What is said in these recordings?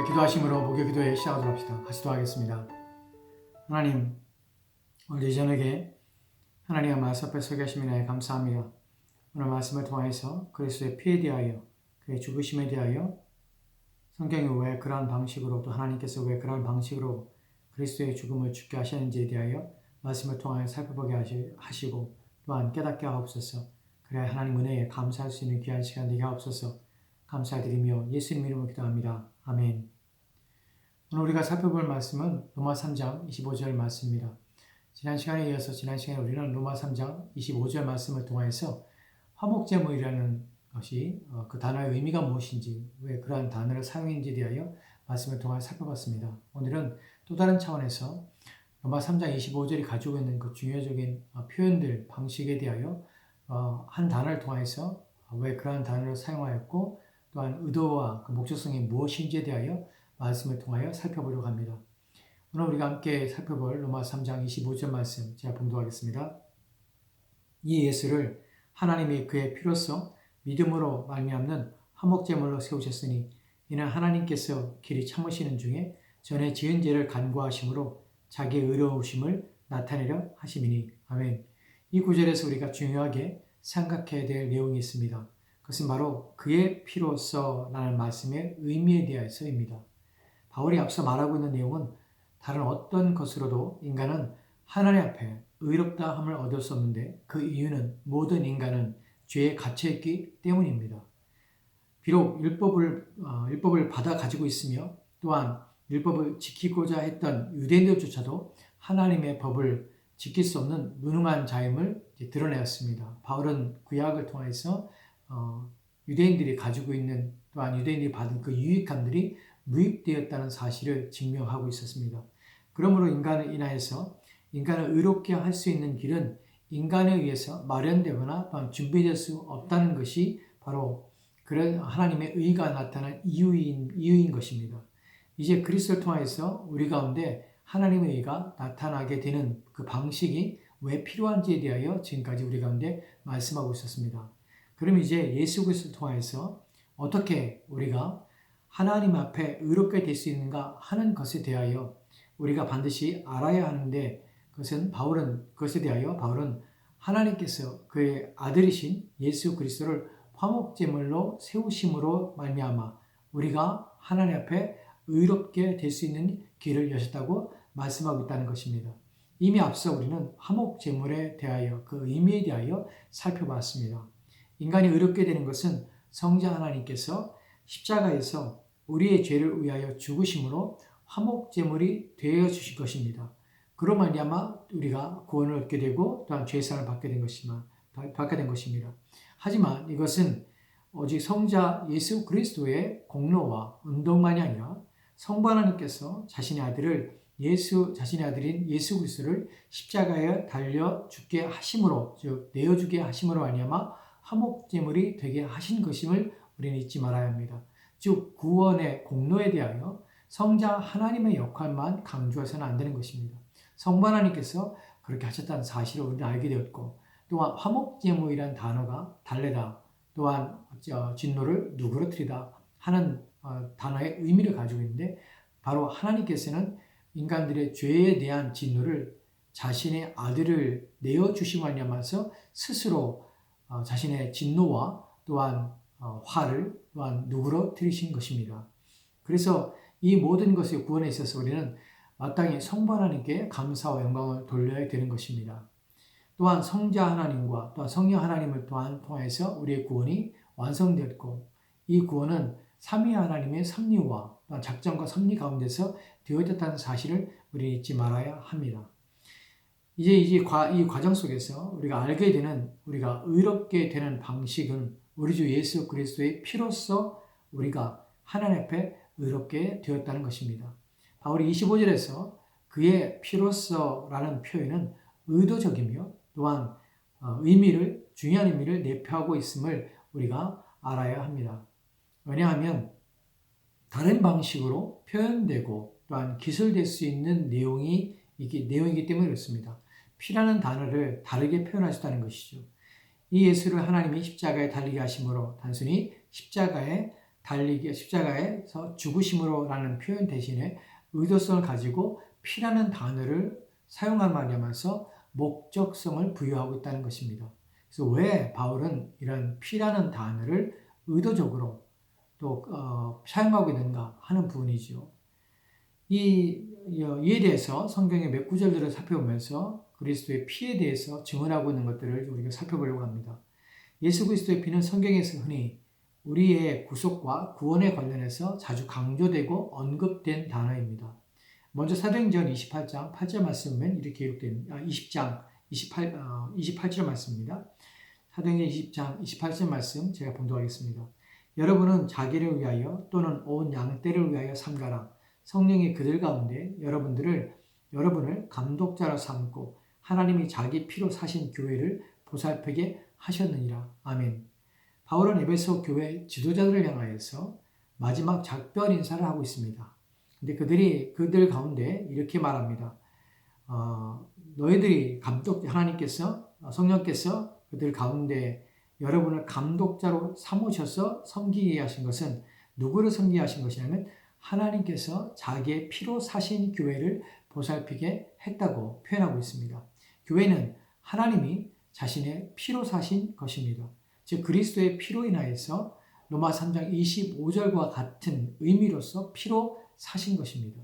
기도하심으로 목요 기도에 시작하도록 합시다. 같이 기도하겠습니다. 하나님, 오늘 이 저녁에 하나님의 말씀 앞에 서게 하심에 대해 감사합니다. 오늘 말씀을 통해서 그리스도의 피에 대하여, 그의 죽으심에 대하여, 성경이 왜 그러한 방식으로, 또 하나님께서 왜 그러한 방식으로 그리스도의 죽음을 죽게 하셨는지에 대하여 말씀을 통하여 살펴보게 하시고 또한 깨닫게 하옵소서. 그래야 하나님 은혜에 감사할 수 있는 귀한 시간 되게 하옵소서. 감사드리며 예수님 이름으로 기도합니다. 아멘. 오늘 우리가 살펴볼 말씀은 로마 3장 25절 말씀입니다. 지난 시간에 우리는 로마 3장 25절 말씀을 통해서 화목제물이라는 것이 그 단어의 의미가 무엇인지, 왜 그러한 단어를 사용했는지에 대하여 말씀을 통해 살펴봤습니다. 오늘은 또 다른 차원에서 로마 3장 25절이 가지고 있는 그 중요적인 표현들, 방식에 대하여 한 단어를 통해서 왜 그러한 단어를 사용하였고 또한 의도와 그 목적성이 무엇인지에 대하여 말씀을 통하여 살펴보려고 합니다. 오늘 우리가 함께 살펴볼 로마 3장 25절 말씀 제가 봉독하겠습니다. 이 예수를 하나님이 그의 피로써 믿음으로 말미암는 화목제물로 세우셨으니 이는 하나님께서 길이 참으시는 중에 전에 지은 죄를 간구하심으로 자기의 의로우심을 나타내려 하심이니. 아멘. 이 구절에서 우리가 중요하게 생각해야 될 내용이 있습니다. 그것은 바로 그의 피로써 라는 말씀의 의미에 대해서입니다. 바울이 앞서 말하고 있는 내용은 다른 어떤 것으로도 인간은 하나님 앞에 의롭다함을 얻을 수 없는데 그 이유는 모든 인간은 죄에 갇혀있기 때문입니다. 비록 율법을 받아 가지고 있으며 또한 율법을 지키고자 했던 유대인들조차도 하나님의 법을 지킬 수 없는 무능한 자임을 드러내었습니다. 바울은 구약을 통해서 유대인들이 가지고 있는 또한 유대인들이 받은 그 유익함들이 무익되었다는 사실을 증명하고 있었습니다. 그러므로 인간을 인하여서 인간을 의롭게 할 수 있는 길은 인간에 의해서 마련되거나 또한 준비될 수 없다는 것이 바로 그런 하나님의 의가 나타난 이유인 것입니다. 이제 그리스도를 통해서 우리 가운데 하나님의 의가 나타나게 되는 그 방식이 왜 필요한지에 대하여 지금까지 우리 가운데 말씀하고 있었습니다. 그럼 이제 예수 그리스도를 통해서 어떻게 우리가 하나님 앞에 의롭게 될 수 있는가 하는 것에 대하여 우리가 반드시 알아야 하는데 그것에 대하여 바울은 하나님께서 그의 아들이신 예수 그리스도를 화목제물로 세우심으로 말미암아 우리가 하나님 앞에 의롭게 될 수 있는 길을 여셨다고 말씀하고 있다는 것입니다. 이미 앞서 우리는 화목제물에 대하여 그 의미에 대하여 살펴봤습니다. 인간이 의롭게 되는 것은 성자 하나님께서 십자가에서 우리의 죄를 위하여 죽으심으로 화목제물이 되어 주실 것입니다. 그로 말미암아 우리가 구원을 얻게 되고 또한 죄사함을 받게 된 것입니다. 하지만 이것은 오직 성자 예수 그리스도의 공로와 운동만이 아니라 성부 하나님께서 자신의 아들인 예수 그리스도를 십자가에 달려 죽게 하심으로, 즉 내어주게 하심으로 말미암아 화목제물이 되게 하신 것임을 우리는 잊지 말아야 합니다. 즉 구원의 공로에 대하여 성자 하나님의 역할만 강조해서는 안 되는 것입니다. 성부 하나님께서 그렇게 하셨다는 사실을 우리는 알게 되었고, 또한 화목제물이라는 단어가 달래다, 또한 진노를 누그러뜨리다 하는 단어의 의미를 가지고 있는데, 바로 하나님께서는 인간들의 죄에 대한 진노를 자신의 아들을 내어주시고 말미암아서 스스로 자신의 진노와 또한 화를 또한 누그러뜨리신 것입니다. 그래서 이 모든 것의 구원에 있어서 우리는 마땅히 성부 하나님께 감사와 영광을 돌려야 되는 것입니다. 또한 성자 하나님과 또한 성령 하나님을 또한 통해서 우리의 구원이 완성되었고, 이 구원은 삼위 하나님의 섭리와 또한 작정과 섭리 가운데서 되어졌다는 사실을 우리 잊지 말아야 합니다. 이제 이 과정 속에서 우리가 알게 되는, 우리가 의롭게 되는 방식은 우리 주 예수 그리스도의 피로써 우리가 하나님 앞에 의롭게 되었다는 것입니다. 바울이 25절에서 그의 피로써라는 표현은 의도적이며 또한 중요한 의미를 내포하고 있음을 우리가 알아야 합니다. 왜냐하면 다른 방식으로 표현되고 또한 기술될 수 있는 내용이기 때문에 그렇습니다. 피라는 단어를 다르게 표현하셨다는 것이죠. 이 예수를 하나님이 십자가에 달리게 하심으로 단순히 십자가에 달리기 십자가에서 죽으심으로라는 표현 대신에 의도성을 가지고 피라는 단어를 사용한 말이면서 목적성을 부여하고 있다는 것입니다. 그래서 왜 바울은 이런 피라는 단어를 의도적으로 또 사용하고 있는가 하는 부분이죠. 이에 대해서 성경의 몇 구절들을 살펴보면서 그리스도의 피에 대해서 증언하고 있는 것들을 우리가 살펴보려고 합니다. 예수 그리스도의 피는 성경에서 흔히 우리의 구속과 구원에 관련해서 자주 강조되고 언급된 단어입니다. 먼저 사도행전 28장 8절 말씀은 이렇게 기록된 20장 28절 말씀입니다. 사도행전 20장 28절 말씀 제가 봉독하겠습니다. 여러분은 자기를 위하여 또는 온 양떼를 위하여 삼가라. 성령이 그들 가운데 여러분을 감독자로 삼고 하나님이 자기 피로 사신 교회를 보살피게 하셨느니라. 아멘. 바울은 에베소 교회 지도자들을 향하여서 마지막 작별 인사를 하고 있습니다. 근데 그들 가운데 이렇게 말합니다. 너희들이 하나님께서 성령께서 그들 가운데 여러분을 감독자로 삼으셔서 섬기게 하신 것은 누구를 섬기게 하신 것이냐면 하나님께서 자기의 피로 사신 교회를 보살피게 했다고 표현하고 있습니다. 교회는 하나님이 자신의 피로 사신 것입니다. 즉 그리스도의 피로 인하여서 로마 3장 25절과 같은 의미로서 피로 사신 것입니다.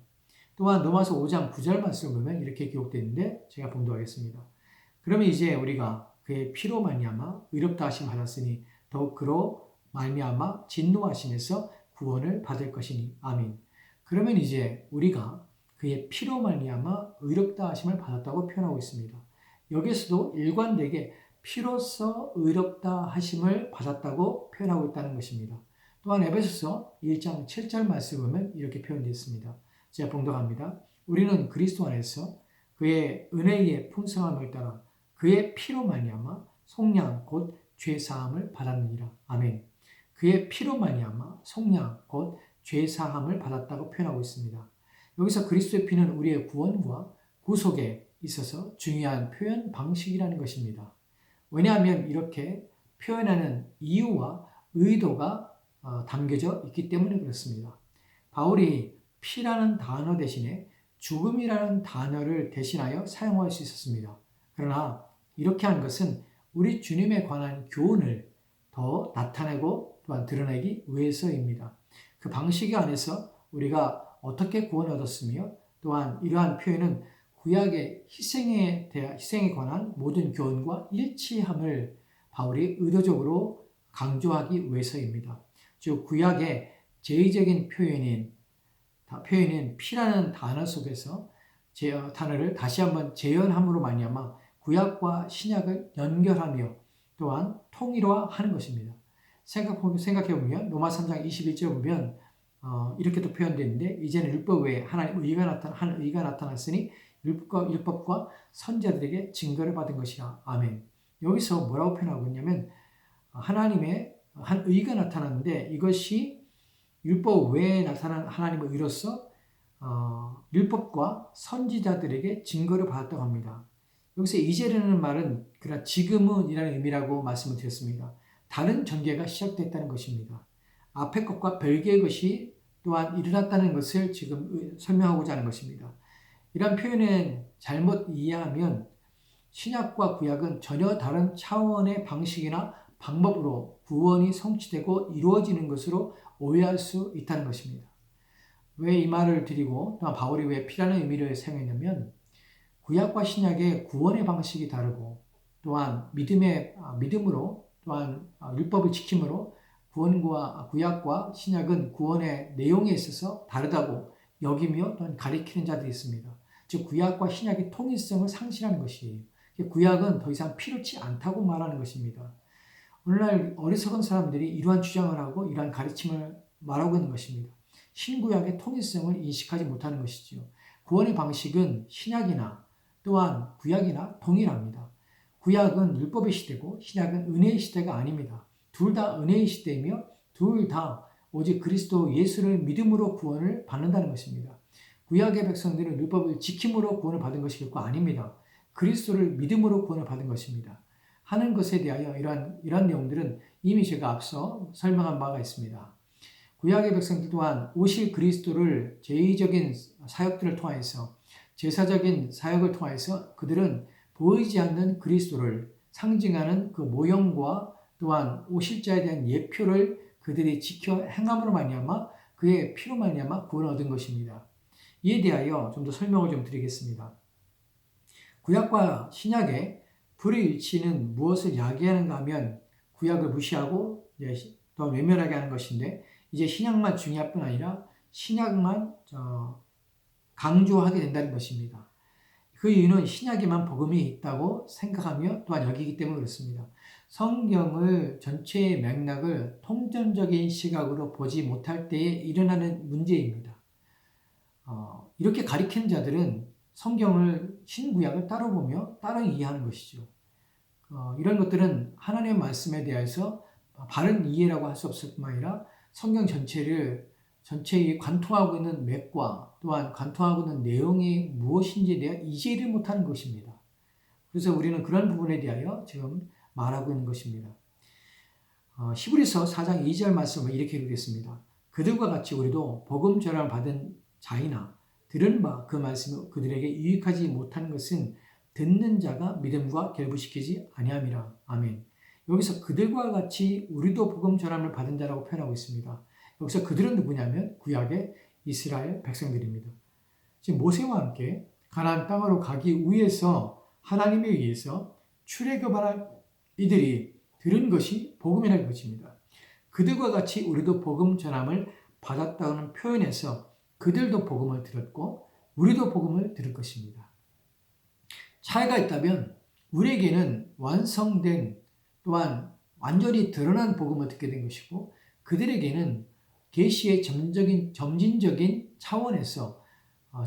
또한 로마서 5장 9절 말씀을 보면 이렇게 기록되어 있는데 제가 봉독하겠습니다. 그러면 이제 우리가 그의 피로 말미암아 의롭다 하심 받았으니 더욱 그로 말미암아 진노하심에서 구원을 받을 것이니 아멘. 그러면 이제 우리가 그의 피로 말미암아 의롭다 하심을 받았다고 표현하고 있습니다. 여기서도 일관되게 피로써 의롭다 하심을 받았다고 표현하고 있다는 것입니다. 또한 에베소서 1장 7절 말씀을 보면 이렇게 표현되어 있습니다. 제가 봉독합니다. 우리는 그리스도 안에서 그의 은혜의 풍성함을 따라 그의 피로 말미암아 속량 곧 죄사함을 받았느니라. 아멘. 그의 피로 말미암아 속량 곧 죄사함을 받았다고 표현하고 있습니다. 여기서 그리스도의 피는 우리의 구원과 구속에 있어서 중요한 표현 방식이라는 것입니다. 왜냐하면 이렇게 표현하는 이유와 의도가 담겨져 있기 때문에 그렇습니다. 바울이 피라는 단어 대신에 죽음이라는 단어를 대신하여 사용할 수 있었습니다. 그러나 이렇게 한 것은 우리 주님에 관한 교훈을 더 나타내고 또한 드러내기 위해서입니다. 그 방식 안에서 우리가 어떻게 구원을 얻었으며 또한 이러한 표현은 구약의 희생에 관한 모든 교훈과 일치함을 바울이 의도적으로 강조하기 위해서입니다. 즉 구약의 제의적인 표현인 피라는 단어 속에서 단어를 다시 한번 재현함으로 말미암아 구약과 신약을 연결하며 또한 통일화하는 것입니다. 생각해보면 로마 3장 21절 보면 이렇게도 표현되어 있는데 이제는 율법 외에 하나님의 의가 나타났으니 율법과 선지자들에게 증거를 받은 것이라. 아멘. 여기서 뭐라고 표현하고 있냐면 하나님의 한 의가 나타났는데 이것이 율법 외에 나타난 하나님의 의로서 율법과 선지자들에게 증거를 받았다고 합니다. 여기서 이제라는 말은 그러나 지금은 이라는 의미라고 말씀을 드렸습니다. 다른 전개가 시작됐다는 것입니다. 앞의 것과 별개의 것이 또한 일어났다는 것을 지금 설명하고자 하는 것입니다. 이런 표현을 잘못 이해하면 신약과 구약은 전혀 다른 차원의 방식이나 방법으로 구원이 성취되고 이루어지는 것으로 오해할 수 있다는 것입니다. 왜 이 말을 드리고 또한 바울이 왜 피라는 의미를 사용했냐면 구약과 신약의 구원의 방식이 다르고 또한 믿음으로 또한 율법을 지킴으로 구약과 신약은 구원의 내용에 있어서 다르다고 여기며 또한 가리키는 자들이 있습니다. 즉 구약과 신약의 통일성을 상실하는 것이에요. 구약은 더 이상 필요치 않다고 말하는 것입니다. 오늘날 어리석은 사람들이 이러한 주장을 하고 이러한 가르침을 말하고 있는 것입니다. 신구약의 통일성을 인식하지 못하는 것이지요. 구원의 방식은 신약이나 또한 구약이나 동일합니다. 구약은 율법의 시대고 신약은 은혜의 시대가 아닙니다. 둘 다 은혜의 시대이며 둘 다 오직 그리스도 예수를 믿음으로 구원을 받는다는 것입니다. 구약의 백성들은 율법을 지킴으로 구원을 받은 것이 결코 아닙니다. 그리스도를 믿음으로 구원을 받은 것입니다. 하는 것에 대하여 이러한 내용들은 이미 제가 앞서 설명한 바가 있습니다. 구약의 백성들 또한 오실 그리스도를 제의적인 사역들을 통하여서 제사적인 사역을 통하여서 그들은 보이지 않는 그리스도를 상징하는 그 모형과 또한 오실 자에 대한 예표를 그들이 지켜 행함으로 말미암아 그의 피로 말미암아 구원을 얻은 것입니다. 이에 대하여 좀 더 설명을 좀 드리겠습니다. 구약과 신약의 불일치는 무엇을 야기하는가 하면 구약을 무시하고 또 외면하게 하는 것인데 이제 신약만 중요할 뿐 아니라 신약만 강조하게 된다는 것입니다. 그 이유는 신약에만 복음이 있다고 생각하며 또한 여기기 때문에 그렇습니다. 성경을 전체의 맥락을 통전적인 시각으로 보지 못할 때에 일어나는 문제입니다. 이렇게 가리키는 자들은 성경을 신구약을 따로 보며 따로 이해하는 것이죠. 이런 것들은 하나님의 말씀에 대해서 바른 이해라고 할 수 없을 뿐만 아니라 성경 전체에 관통하고 있는 맥과 또한 관통하고 있는 내용이 무엇인지에 대해 이해를 못하는 것입니다. 그래서 우리는 그런 부분에 대하여 지금 말하고 있는 것입니다. 히브리서 4장 2절 말씀을 이렇게 읽겠습니다. 그들과 같이 우리도 복음 전함을 받은 자이나 들은 바 그 말씀이 그들에게 유익하지 못한 것은 듣는 자가 믿음과 결부시키지 아니함이라. 아멘. 여기서 그들과 같이 우리도 복음 전함을 받은 자라고 표현하고 있습니다. 여기서 그들은 누구냐면 구약의 이스라엘 백성들입니다. 지금 모세와 함께 가나안 땅으로 가기 위해서 하나님에 의해서 출애굽할 이들이 들은 것이 복음이라는 것입니다. 그들과 같이 우리도 복음 전함을 받았다는 표현에서 그들도 복음을 들었고 우리도 복음을 들을 것입니다. 차이가 있다면 우리에게는 완성된 또한 완전히 드러난 복음을 듣게 된 것이고 그들에게는 계시의 점진적인 차원에서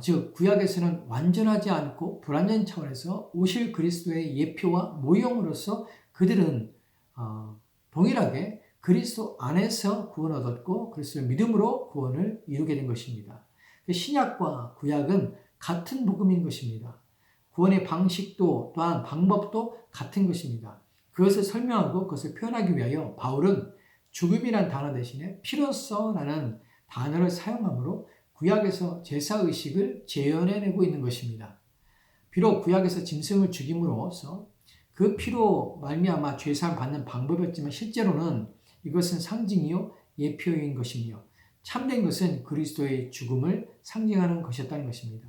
즉 구약에서는 완전하지 않고 불완전 차원에서 오실 그리스도의 예표와 모형으로서 그들은 동일하게 그리스도 안에서 구원을 얻었고 그리스도의 믿음으로 구원을 이루게 된 것입니다. 신약과 구약은 같은 복음인 것입니다. 구원의 방식도 또한 방법도 같은 것입니다. 그것을 설명하고 그것을 표현하기 위하여 바울은 죽음이란 단어 대신에 피로서라는 단어를 사용하므로 구약에서 제사의식을 재현해내고 있는 것입니다. 비록 구약에서 짐승을 죽임으로써 그 피로 말미암아 죄사함 받는 방법이었지만 실제로는 이것은 상징이요 예표인 것이며 참된 것은 그리스도의 죽음을 상징하는 것이었다는 것입니다.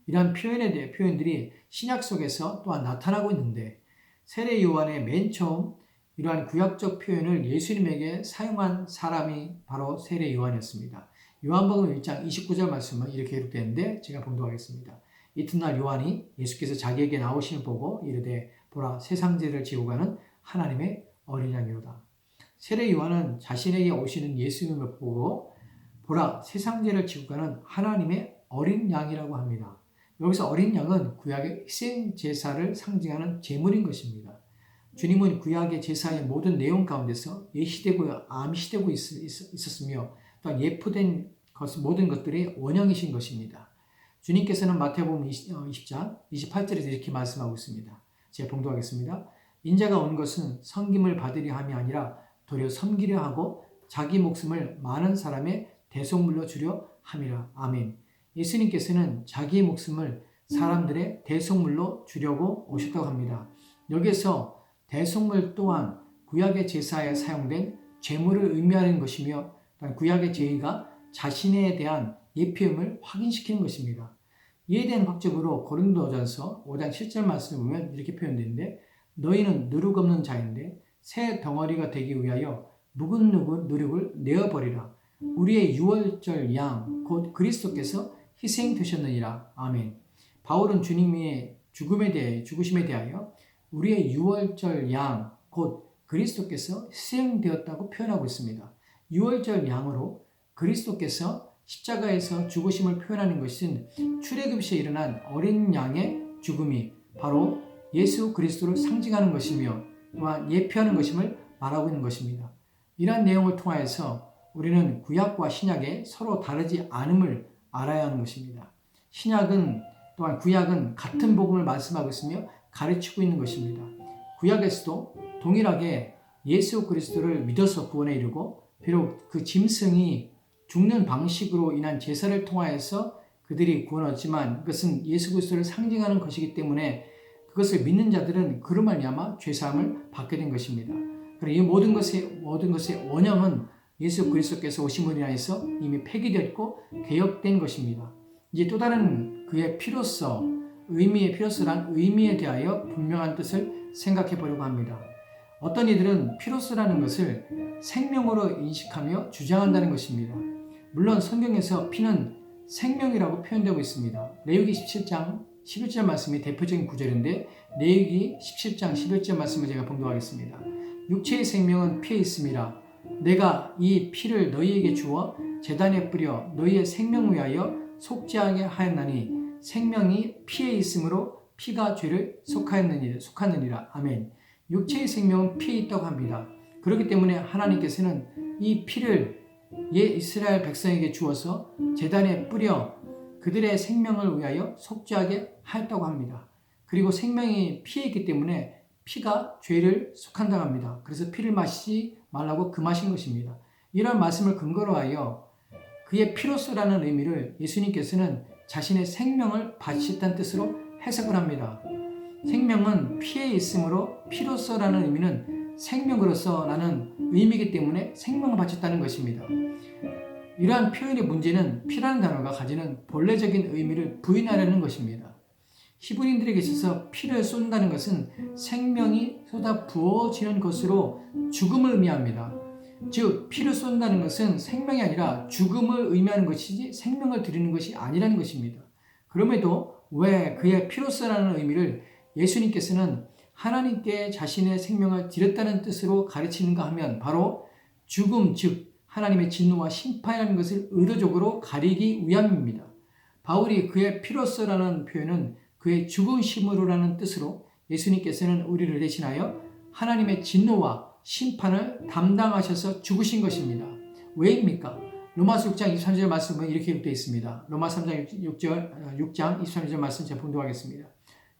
이러한 표현들이 신약 속에서 또한 나타나고 있는데 세례 요한의 맨 처음 이러한 구약적 표현을 예수님에게 사용한 사람이 바로 세례 요한이었습니다. 요한복음 1장 29절 말씀은 이렇게 기록되는데 제가 봉독하겠습니다. 이튿날 요한이 예수께서 자기에게 나오심을 보고 이르되 보라 세상 죄를 지고 가는 하나님의 어린 양이로다. 세례 요한은 자신에게 오시는 예수님을 보고 보라 세상 죄를 지고 가는 하나님의 어린 양이라고 합니다. 여기서 어린 양은 구약의 희생 제사를 상징하는 제물인 것입니다. 주님은 구약의 제사의 모든 내용 가운데서 예시되고 암시되고 있었으며 또한 예표된 모든 것들이 원형이신 것입니다. 주님께서는 마태복음 20장 28절에서 이렇게 말씀하고 있습니다. 제가 봉독하겠습니다. 인자가 온 것은 섬김을 받으려 함이 아니라 도리어 섬기려 하고 자기 목숨을 많은 사람의 대속물로 주려 함이라. 아멘. 예수님께서는 자기의 목숨을 사람들의 대속물로 주려고 오셨다고 합니다. 여기서 대속물 또한 구약의 제사에 사용된 제물을 의미하는 것이며 구약의 제의가 자신에 대한 예표임을 확인시키는 것입니다. 이에 대한 확증으로 고린도전서 5장 7절 말씀을 보면 이렇게 표현되는데 너희는 누룩 없는 자인데 새 덩어리가 되기 위하여 묵은 누룩을 내어버리라. 우리의 유월절 양 곧 그리스도께서 희생되셨느니라. 아멘. 바울은 주님의 죽으심에 대하여 우리의 유월절 양 곧 그리스도께서 희생되었다고 표현하고 있습니다. 유월절 양으로 그리스도께서 십자가에서 죽으심을 표현하는 것은 출애굽시에 일어난 어린 양의 죽음이 바로 예수 그리스도를 상징하는 것이며 또한 예표하는 것임을 말하고 있는 것입니다. 이러한 내용을 통하여서 우리는 구약과 신약의 서로 다르지 않음을 알아야 하는 것입니다. 신약은 또한 구약은 같은 복음을 말씀하고 있으며 가르치고 있는 것입니다. 구약에서도 동일하게 예수 그리스도를 믿어서 구원에 이르고 비록 그 짐승이 죽는 방식으로 인한 제사를 통하여서 그들이 구원 얻지만 그것은 예수 그리스도를 상징하는 것이기 때문에 그것을 믿는 자들은 그로 말미암아 죄사함을 받게 된 것입니다. 그리고 이 모든 것의 원형은 예수 그리스도께서 오심으로 인하여서 이미 폐기되었고 개혁된 것입니다. 이제 또 다른 그의 피로서, 피로서란 의미에 대하여 분명한 뜻을 생각해 보려고 합니다. 어떤 이들은 피로서라는 것을 생명으로 인식하며 주장한다는 것입니다. 물론 성경에서 피는 생명이라고 표현되고 있습니다. 레위기 17장 11절 말씀이 대표적인 구절인데 레위기 17장 11절 말씀을 제가 봉독하겠습니다. 육체의 생명은 피에 있음이라 내가 이 피를 너희에게 주어 제단에 뿌려 너희의 생명을 위하여 속죄하게 하였나니 생명이 피에 있으므로 피가 죄를 속하느니라. 아멘. 육체의 생명은 피에 있다고 합니다. 그렇기 때문에 하나님께서는 이 피를 이스라엘 백성에게 주어서 제단에 뿌려 그들의 생명을 위하여 속죄하게 하였다고 합니다. 그리고 생명이 피에 있기 때문에 피가 죄를 속한다고 합니다. 그래서 피를 마시지 말라고 금하신 것입니다. 이런 말씀을 근거로 하여 그의 피로서라는 의미를 예수님께서는 자신의 생명을 바치셨다는 뜻으로 해석을 합니다. 생명은 피에 있으므로 피로서라는 의미는 생명으로서라는 의미이기 때문에 생명을 바쳤다는 것입니다. 이러한 표현의 문제는 피라는 단어가 가지는 본래적인 의미를 부인하려는 것입니다. 히브리인들에게 있어서 피를 쏜다는 것은 생명이 쏟아 부어지는 것으로 죽음을 의미합니다. 즉 피를 쏜다는 것은 생명이 아니라 죽음을 의미하는 것이지 생명을 드리는 것이 아니라는 것입니다. 그럼에도 왜 그의 피로서라는 의미를 예수님께서는 하나님께 자신의 생명을 드렸다는 뜻으로 가르치는가 하면 바로 죽음 즉 하나님의 진노와 심판이라는 것을 의도적으로 가리기 위함입니다. 바울이 그의 피로서라는 표현은 그의 죽으심으로라는 뜻으로 예수님께서는 우리를 대신하여 하나님의 진노와 심판을 담당하셔서 죽으신 것입니다. 왜입니까? 로마서 6장 23절 말씀은 이렇게 기록되어 있습니다. 로마서 6장 23절 말씀 제가 봉독하겠습니다.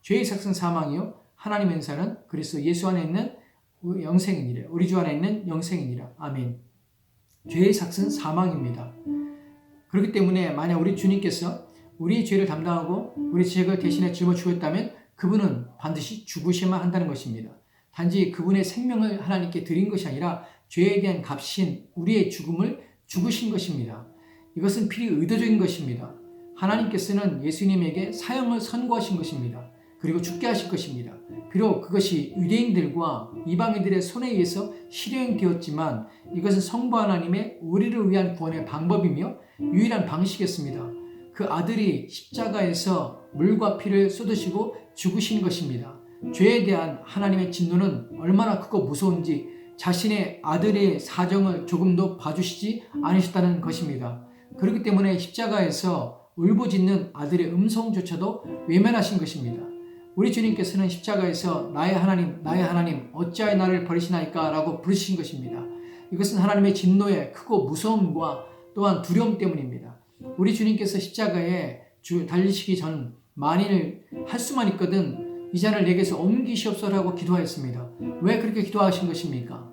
죄의 삭은 사망이요 하나님의 은사는 그리스도 예수 안에 있는 영생이니라. 우리 주 안에 있는 영생이니라. 아멘. 죄의 삭은 사망입니다. 그렇기 때문에 만약 우리 주님께서 우리의 죄를 담당하고 우리 죄를 대신에 짊어 주었다면 그분은 반드시 죽으셔야만 한다는 것입니다. 단지 그분의 생명을 하나님께 드린 것이 아니라 죄에 대한 값인 우리의 죽음을 죽으신 것입니다. 이것은 필히 의도적인 것입니다. 하나님께서는 예수님에게 사형을 선고하신 것입니다. 그리고 죽게 하실 것입니다. 비록 그것이 유대인들과 이방인들의 손에 의해서 실행되었지만 이것은 성부 하나님의 우리를 위한 구원의 방법이며 유일한 방식이었습니다. 그 아들이 십자가에서 물과 피를 쏟으시고 죽으신 것입니다. 죄에 대한 하나님의 진노는 얼마나 크고 무서운지 자신의 아들의 사정을 조금도 봐주시지 않으셨다는 것입니다. 그렇기 때문에 십자가에서 울부짖는 아들의 음성조차도 외면하신 것입니다. 우리 주님께서는 십자가에서 나의 하나님 어찌하여 나를 버리시나이까 라고 부르신 것입니다. 이것은 하나님의 진노의 크고 무서움과 또한 두려움 때문입니다. 우리 주님께서 십자가에 달리시기 전 만일 할 수만 있거든 이 잔을 내게서 옮기시옵소서라고 기도하였습니다. 왜 그렇게 기도하신 것입니까?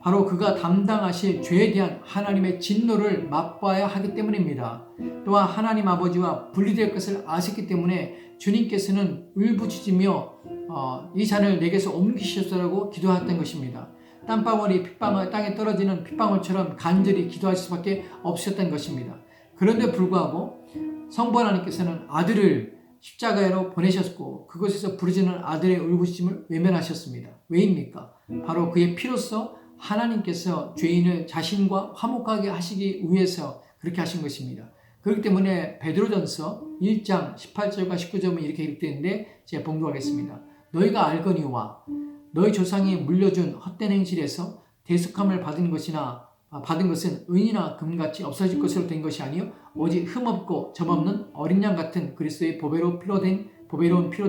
바로 그가 담당하실 죄에 대한 하나님의 진노를 맛봐야 하기 때문입니다. 또한 하나님 아버지와 분리될 것을 아셨기 때문에 주님께서는 울부짖으며 이 잔을 내게서 옮기시옵소서라고 기도했던 것입니다. 땀방울이 땅에 떨어지는 핏방울처럼 간절히 기도할 수밖에 없었던 것입니다. 그런데 불구하고 성부 하나님께서는 아들을 십자가로 보내셨고 그곳에서 부르짖는 아들의 울부짖음을 외면하셨습니다. 왜입니까? 바로 그의 피로써 하나님께서 죄인을 자신과 화목하게 하시기 위해서 그렇게 하신 것입니다. 그렇기 때문에 베드로전서 1장 18절과 19절은 이렇게 기록되는데 제가 봉독하겠습니다. 너희가 알거니와 너희 조상이 물려준 헛된 행실에서 대속함을 받은 것은 은이나 금같이 없어질 것으로 된 것이 아니요 오직 흠없고 점없는 어린 양 같은 그리스도의 보배로운 피로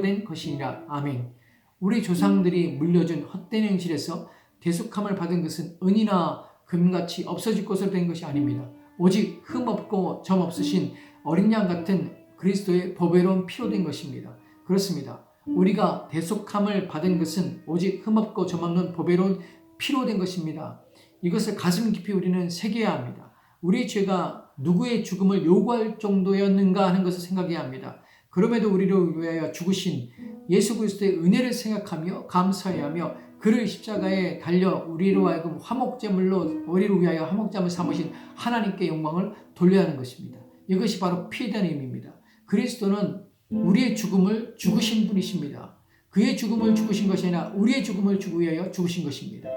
된 것이니라. 아멘. 우리 조상들이 물려준 헛된 행실에서 대속함을 받은 것은 은이나 금같이 없어질 것으로 된 것이 아닙니다. 오직 흠없고 점없으신 어린 양 같은 그리스도의 보배로운 피로 된 것입니다. 그렇습니다. 우리가 대속함을 받은 것은 오직 흠없고 점없는 보배로운 피로 된 것입니다. 이것을 가슴 깊이 우리는 새겨야 합니다. 우리의 죄가 누구의 죽음을 요구할 정도였는가 하는 것을 생각해야 합니다. 그럼에도 우리를 위하여 죽으신 예수 그리스도의 은혜를 생각하며 감사해야 하며 그를 십자가에 달려 우리로 하여금 화목제물로 우리를 위하여 화목제물 삼으신 하나님께 영광을 돌려야 하는 것입니다. 이것이 바로 피에 대한 의미입니다. 그리스도는 우리의 죽음을 죽으신 분이십니다. 그의 죽음을 죽으신 것이 아니라 우리의 죽음을 주기 위하여 죽으신 것입니다.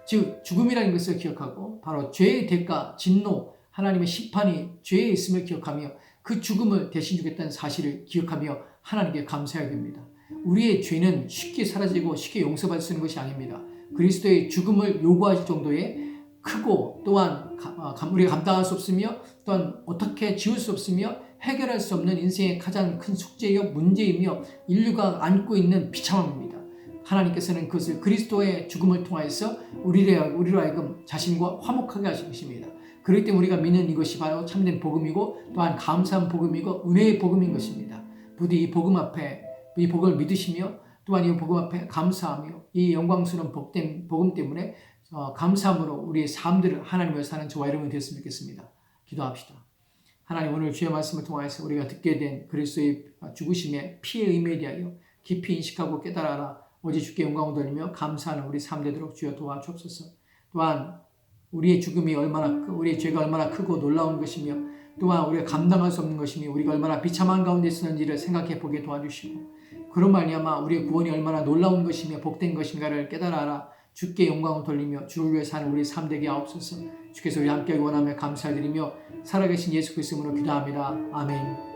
즉 죽음이라는 것을 기억하고 바로 죄의 대가, 진노, 하나님의 심판이 죄에 있음을 기억하며 그 죽음을 대신 주겠다는 사실을 기억하며 하나님께 감사해야 됩니다. 우리의 죄는 쉽게 사라지고 쉽게 용서받을 수 있는 것이 아닙니다. 그리스도의 죽음을 요구할 정도의 크고 또한 우리가 감당할 수 없으며 또한 어떻게 지울 수 없으며 해결할 수 없는 인생의 가장 큰 숙제이며 문제이며 인류가 안고 있는 비참함입니다. 하나님께서는 그것을 그리스도의 죽음을 통하여서 우리로 하여금 자신과 화목하게 하신 것입니다. 그렇기 때문에 우리가 믿는 이것이 바로 참된 복음이고 또한 감사한 복음이고 은혜의 복음인 것입니다. 부디 이 복음 앞에 이 복음을 믿으시며 또한 이 복음 앞에 감사하며 이 영광스러운 복음 때문에 감사함으로 우리의 삶들을 하나님을 사는 저와 여러분이 되었으면 좋겠습니다. 기도합시다. 하나님 오늘 주의 말씀을 통하여서 우리가 듣게 된 그리스도의 죽으심의 피의 의미에 대하여 깊이 인식하고 깨달아라. 오직 주께 영광을 돌리며 감사하는 우리 삶 되도록 주여 도와주옵소서. 또한 우리의 죽음이 우리의 죄가 얼마나 크고 놀라운 것이며 또한 우리가 감당할 수 없는 것이며 우리가 얼마나 비참한 가운데 있었는지를 생각해 보게 도와주시고 그런 말미암아 우리의 구원이 얼마나 놀라운 것이며 복된 것인가를 깨달아라. 주께 영광을 돌리며 주를 위해 사는 우리 삶 되게 하옵소서. 주께서 우리 함께 원하며 감사드리며 살아계신 예수 그리스도 이름으로 기도합니다. 아멘.